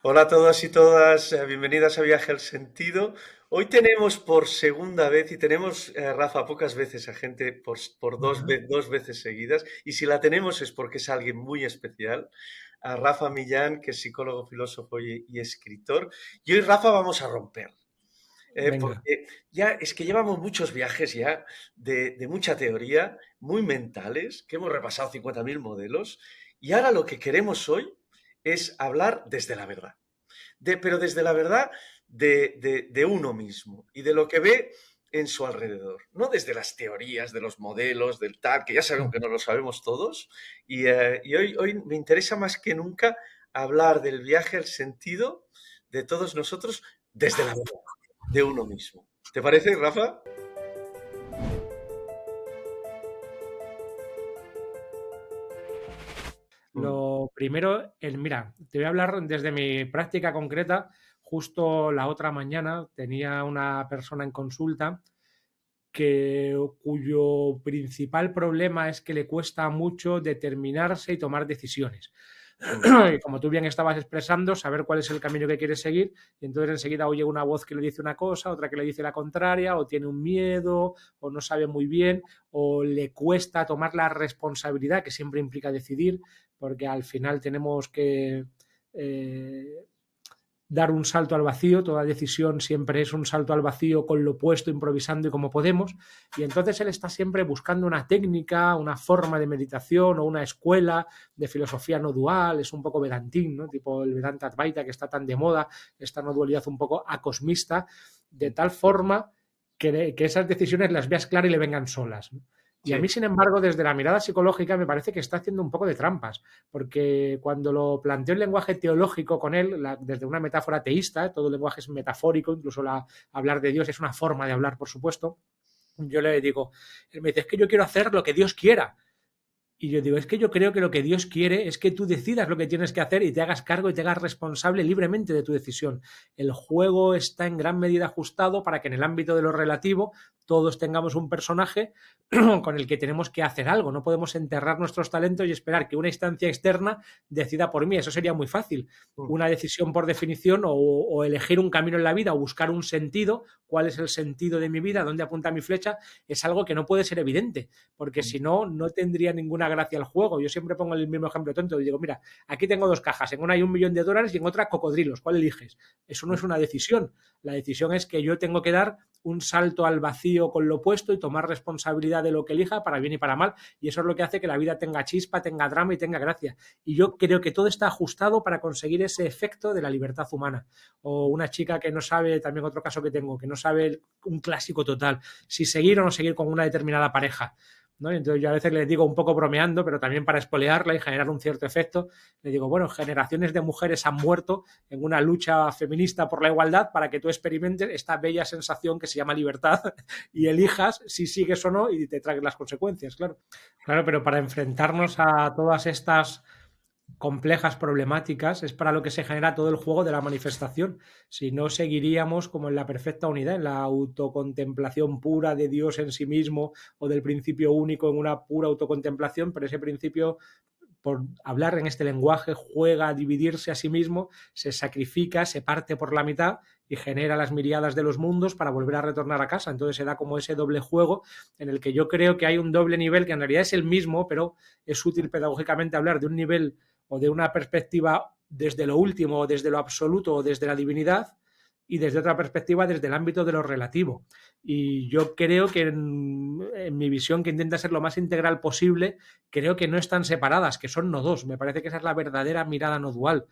Hola a todos y todas, bienvenidas a Viaje al Sentido. Hoy tenemos por segunda vez, y tenemos, Rafa, pocas veces a gente por Ajá. dos veces seguidas, y si la tenemos es porque es alguien muy especial, a Rafa Millán, que es psicólogo, filósofo y escritor. Y hoy, Rafa, vamos a romper, Venga. porque ya es que llevamos muchos viajes ya de mucha teoría, muy mentales, que hemos repasado 50.000 modelos, y ahora lo que queremos hoy es hablar desde la verdad pero desde la verdad de uno mismo y de lo que ve en su alrededor, no desde las teorías, de los modelos, del tal, que ya sabemos que no lo sabemos todos. Y hoy me interesa más que nunca hablar del viaje al sentido de todos nosotros desde la verdad, de uno mismo. ¿Te parece, Rafa? Mm. Lo primero, mira, te voy a hablar desde mi práctica concreta. Justo la otra mañana tenía una persona en consulta cuyo principal problema es que le cuesta mucho determinarse y tomar decisiones. Mm. Y como tú bien estabas expresando, saber cuál es el camino que quiere seguir, y entonces enseguida oye una voz que le dice una cosa, otra que le dice la contraria, o tiene un miedo, o no sabe muy bien, o le cuesta tomar la responsabilidad, que siempre implica decidir, porque al final tenemos que eh, dar un salto al vacío, toda decisión siempre es un salto al vacío con lo puesto, improvisando y como podemos, y entonces él está siempre buscando una técnica, una forma de meditación o una escuela de filosofía no dual, es un poco vedantín, ¿no? Tipo el Vedanta Advaita que está tan de moda, esta no dualidad un poco acosmista, de tal forma que esas decisiones las veas claras y le vengan solas, ¿no? Y a Sí. mí, sin embargo, desde la mirada psicológica me parece que está haciendo un poco de trampas, porque cuando lo planteo en lenguaje teológico con él, desde una metáfora teísta, todo el lenguaje es metafórico, incluso hablar de Dios es una forma de hablar, por supuesto, yo le digo, él me dice, es que yo quiero hacer lo que Dios quiera. Y yo digo, es que yo creo que lo que Dios quiere es que tú decidas lo que tienes que hacer y te hagas cargo y te hagas responsable libremente de tu decisión. El juego está en gran medida ajustado para que en el ámbito de lo relativo todos tengamos un personaje con el que tenemos que hacer algo. No podemos enterrar nuestros talentos y esperar que una instancia externa decida por mí. Eso sería muy fácil. Mm. Una decisión por definición o elegir un camino en la vida o buscar un sentido, cuál es el sentido de mi vida, dónde apunta mi flecha, es algo que no puede ser evidente, porque Mm. si no, no tendría ninguna gracia el juego. Yo siempre pongo el mismo ejemplo tonto y digo, mira, aquí tengo dos cajas, en una hay $1.000.000 y en otra cocodrilos, ¿cuál eliges? Eso no Mm. es una decisión. La decisión es que yo tengo que dar un salto al vacío con lo opuesto y tomar responsabilidad de lo que elija para bien y para mal, y eso es lo que hace que la vida tenga chispa, tenga drama y tenga gracia. Y yo creo que todo está ajustado para conseguir ese efecto de la libertad humana. O una chica que no sabe, también otro caso que tengo, que no sabe, un clásico total, si seguir o no seguir con una determinada pareja, ¿no? Entonces yo a veces les digo, un poco bromeando, pero también para espolearla y generar un cierto efecto, le digo, bueno, generaciones de mujeres han muerto en una lucha feminista por la igualdad para que tú experimentes esta bella sensación que se llama libertad y elijas si sigues o no y te tragues las consecuencias, claro. Claro, pero para enfrentarnos a todas estas complejas problemáticas es para lo que se genera todo el juego de la manifestación. Si no, seguiríamos como en la perfecta unidad, en la autocontemplación pura de Dios en sí mismo o del principio único en una pura autocontemplación, pero ese principio, por hablar en este lenguaje, juega a dividirse a sí mismo, se sacrifica, se parte por la mitad y genera las miriadas de los mundos para volver a retornar a casa. Entonces se da como ese doble juego en el que yo creo que hay un doble nivel que en realidad es el mismo, pero es útil pedagógicamente hablar de un nivel o de una perspectiva desde lo último, o desde lo absoluto, o desde la divinidad, y desde otra perspectiva desde el ámbito de lo relativo. Y yo creo que en mi visión, que intenta ser lo más integral posible, creo que no están separadas, que son no dos. Me parece que esa es la verdadera mirada no dual,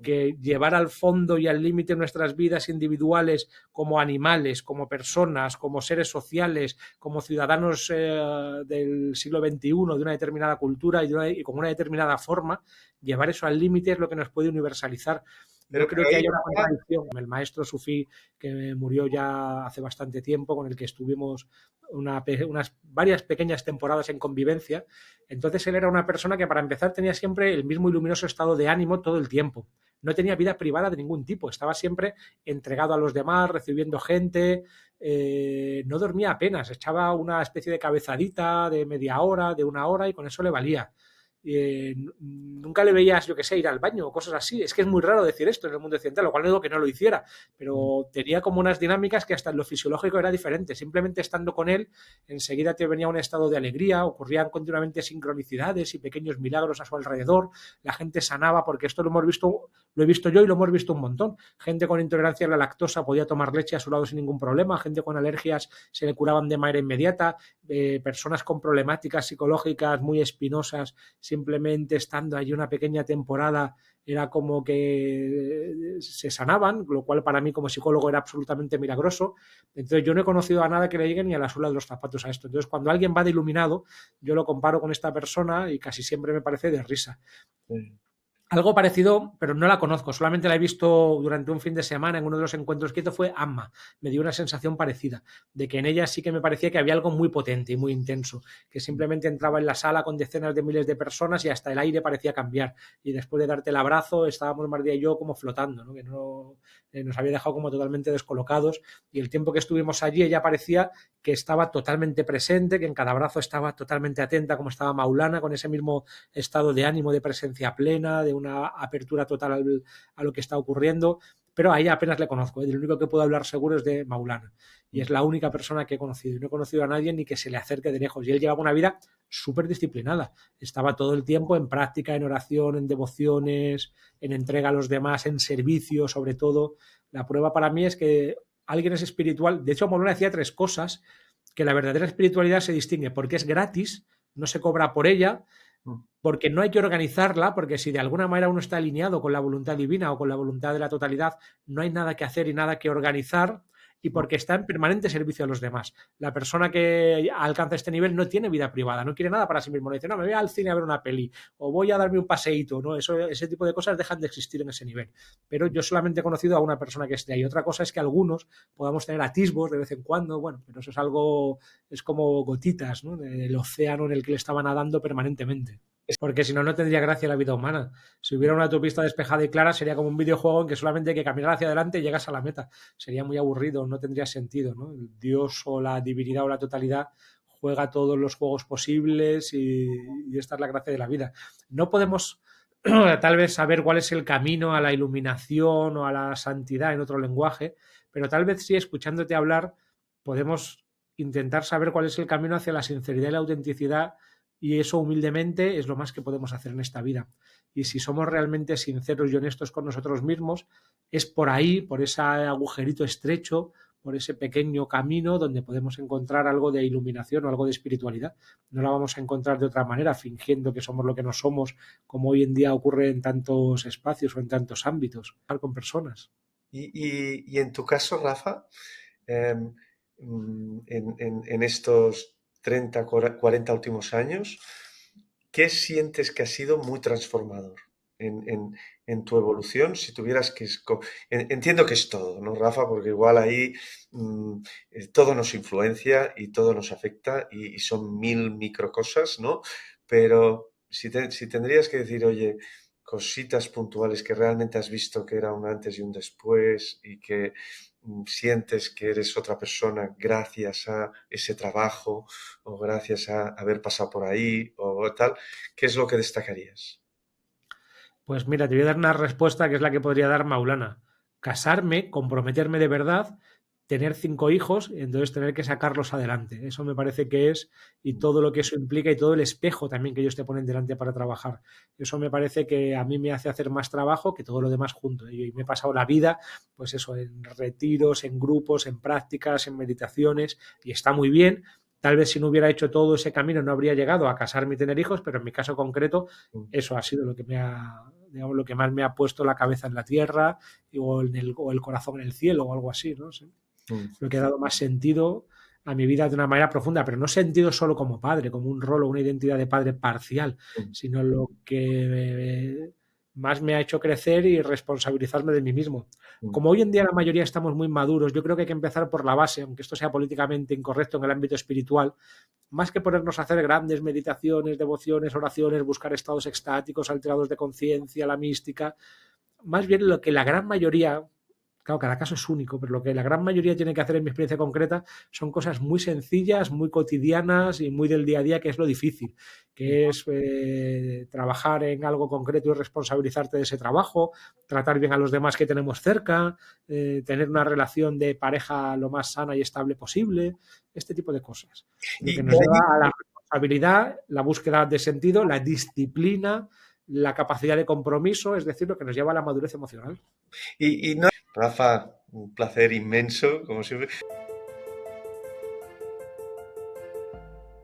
que llevar al fondo y al límite nuestras vidas individuales como animales, como personas, como seres sociales, como ciudadanos del siglo XXI, de una determinada cultura y con una determinada forma, llevar eso al límite es lo que nos puede universalizar. No Pero creo que ahí, haya una Rafa, contradicción. El maestro sufí que murió ya hace bastante tiempo, con el que estuvimos unas varias pequeñas temporadas en convivencia. Entonces él era una persona que, para empezar, tenía siempre el mismo iluminoso estado de ánimo todo el tiempo. No tenía vida privada de ningún tipo, estaba siempre entregado a los demás, recibiendo gente, no dormía apenas, echaba una especie de cabezadita de media hora, de una hora, y con eso le valía. nunca le veías, yo qué sé, ir al baño o cosas así. Es que es muy raro decir esto en el mundo occidental, lo cual no digo que no lo hiciera, pero tenía como unas dinámicas que hasta en lo fisiológico era diferente. Simplemente estando con él, enseguida te venía un estado de alegría, ocurrían continuamente sincronicidades y pequeños milagros a su alrededor, la gente sanaba, porque esto lo he visto yo y lo hemos visto un montón. Gente con intolerancia a la lactosa podía tomar leche a su lado sin ningún problema, gente con alergias se le curaban de manera inmediata, personas con problemáticas psicológicas muy espinosas, simplemente estando allí una pequeña temporada, era como que se sanaban, lo cual para mí como psicólogo era absolutamente milagroso. Entonces yo no he conocido a nada que le llegue ni a la suela de los zapatos a esto. Entonces cuando alguien va de iluminado, yo lo comparo con esta persona y casi siempre me parece de risa. Sí. Algo parecido, pero no la conozco, solamente la he visto durante un fin de semana en uno de los encuentros que hizo, fue Amma. Me dio una sensación parecida, de que en ella sí que me parecía que había algo muy potente y muy intenso, que simplemente entraba en la sala con decenas de miles de personas y hasta el aire parecía cambiar. Y después de darte el abrazo, estábamos María y yo como flotando, ¿no? Que no, nos había dejado como totalmente descolocados. Y el tiempo que estuvimos allí, ella parecía que estaba totalmente presente, que en cada abrazo estaba totalmente atenta, como estaba Maulana, con ese mismo estado de ánimo, de presencia plena, de una apertura total a lo que está ocurriendo, pero a ella apenas le conozco, ¿eh? El único que puedo hablar seguro es de Maulana, y es la única persona que he conocido, y no he conocido a nadie ni que se le acerque de lejos, y él llevaba una vida súper disciplinada, estaba todo el tiempo en práctica, en oración, en devociones, en entrega a los demás, en servicio, sobre todo. La prueba para mí es que alguien es espiritual. De hecho, Maulana decía 3 cosas: que la verdadera espiritualidad se distingue porque es gratis, no se cobra por ella, porque no hay que organizarla, porque si de alguna manera uno está alineado con la voluntad divina o con la voluntad de la totalidad, no hay nada que hacer y nada que organizar, y porque está en permanente servicio a los demás. La persona que alcanza este nivel no tiene vida privada, no quiere nada para sí mismo, no dice, no, me voy al cine a ver una peli o voy a darme un paseíto, ¿no? Ese tipo de cosas dejan de existir en ese nivel. Pero yo solamente he conocido a una persona que esté ahí. Otra cosa es que algunos podamos tener atisbos de vez en cuando, bueno, pero eso es algo, es como gotitas, ¿no? Del océano en el que le estaba nadando permanentemente. Porque si no, no tendría gracia la vida humana. Si hubiera una autopista despejada y clara, sería como un videojuego en que solamente hay que caminar hacia adelante y llegas a la meta. Sería muy aburrido, no tendría sentido, ¿no? El Dios o la divinidad o la totalidad juega todos los juegos posibles y esta es la gracia de la vida. No podemos tal vez saber cuál es el camino a la iluminación o a la santidad en otro lenguaje, pero tal vez sí, escuchándote hablar, podemos intentar saber cuál es el camino hacia la sinceridad y la autenticidad, y eso humildemente es lo más que podemos hacer en esta vida. Y si somos realmente sinceros y honestos con nosotros mismos, es por ahí, por ese agujerito estrecho, por ese pequeño camino donde podemos encontrar algo de iluminación o algo de espiritualidad. No la vamos a encontrar de otra manera, fingiendo que somos lo que no somos, como hoy en día ocurre en tantos espacios o en tantos ámbitos, con personas. Y en tu caso, Rafa, em, en estos 30, 40 últimos años, ¿qué sientes que ha sido muy transformador en tu evolución? Si tuvieras que... Entiendo que es todo, ¿no, Rafa? Porque igual ahí todo nos influencia y todo nos afecta y son mil micro cosas, ¿no? Pero si tendrías que decir, oye, cositas puntuales que realmente has visto que era un antes y un después y que sientes que eres otra persona gracias a ese trabajo o gracias a haber pasado por ahí o tal, ¿qué es lo que destacarías? Pues mira, te voy a dar una respuesta que es la que podría dar Maulana. Casarme, comprometerme de verdad, tener 5 hijos y entonces tener que sacarlos adelante. Eso me parece que es, y todo lo que eso implica y todo el espejo también que ellos te ponen delante para trabajar. Eso me parece que a mí me hace hacer más trabajo que todo lo demás junto. Y me he pasado la vida, pues eso, en retiros, en grupos, en prácticas, en meditaciones, y está muy bien. Tal vez si no hubiera hecho todo ese camino no habría llegado a casarme y tener hijos, pero en mi caso concreto eso ha sido lo que me ha, digamos, lo que más me ha puesto la cabeza en la tierra o el corazón en el cielo o algo así, ¿no? Sí. Lo que ha dado más sentido a mi vida de una manera profunda, pero no sentido solo como padre, como un rol o una identidad de padre parcial, sino lo que más me ha hecho crecer y responsabilizarme de mí mismo. Como hoy en día la mayoría estamos muy maduros, yo creo que hay que empezar por la base, aunque esto sea políticamente incorrecto en el ámbito espiritual, más que ponernos a hacer grandes meditaciones, devociones, oraciones, buscar estados extáticos, alterados de conciencia, la mística, más bien lo que la gran mayoría Claro, cada caso es único, pero lo que la gran mayoría tiene que hacer en mi experiencia concreta son cosas muy sencillas, muy cotidianas y muy del día a día, que es lo difícil, que es trabajar en algo concreto y responsabilizarte de ese trabajo, tratar bien a los demás que tenemos cerca, tener una relación de pareja lo más sana y estable posible, este tipo de cosas. Lo Y que de nos lleva ahí, a la responsabilidad, la búsqueda de sentido, la disciplina, la capacidad de compromiso, es decir, lo que nos lleva a la madurez emocional. y no, Rafa, un placer inmenso, como siempre.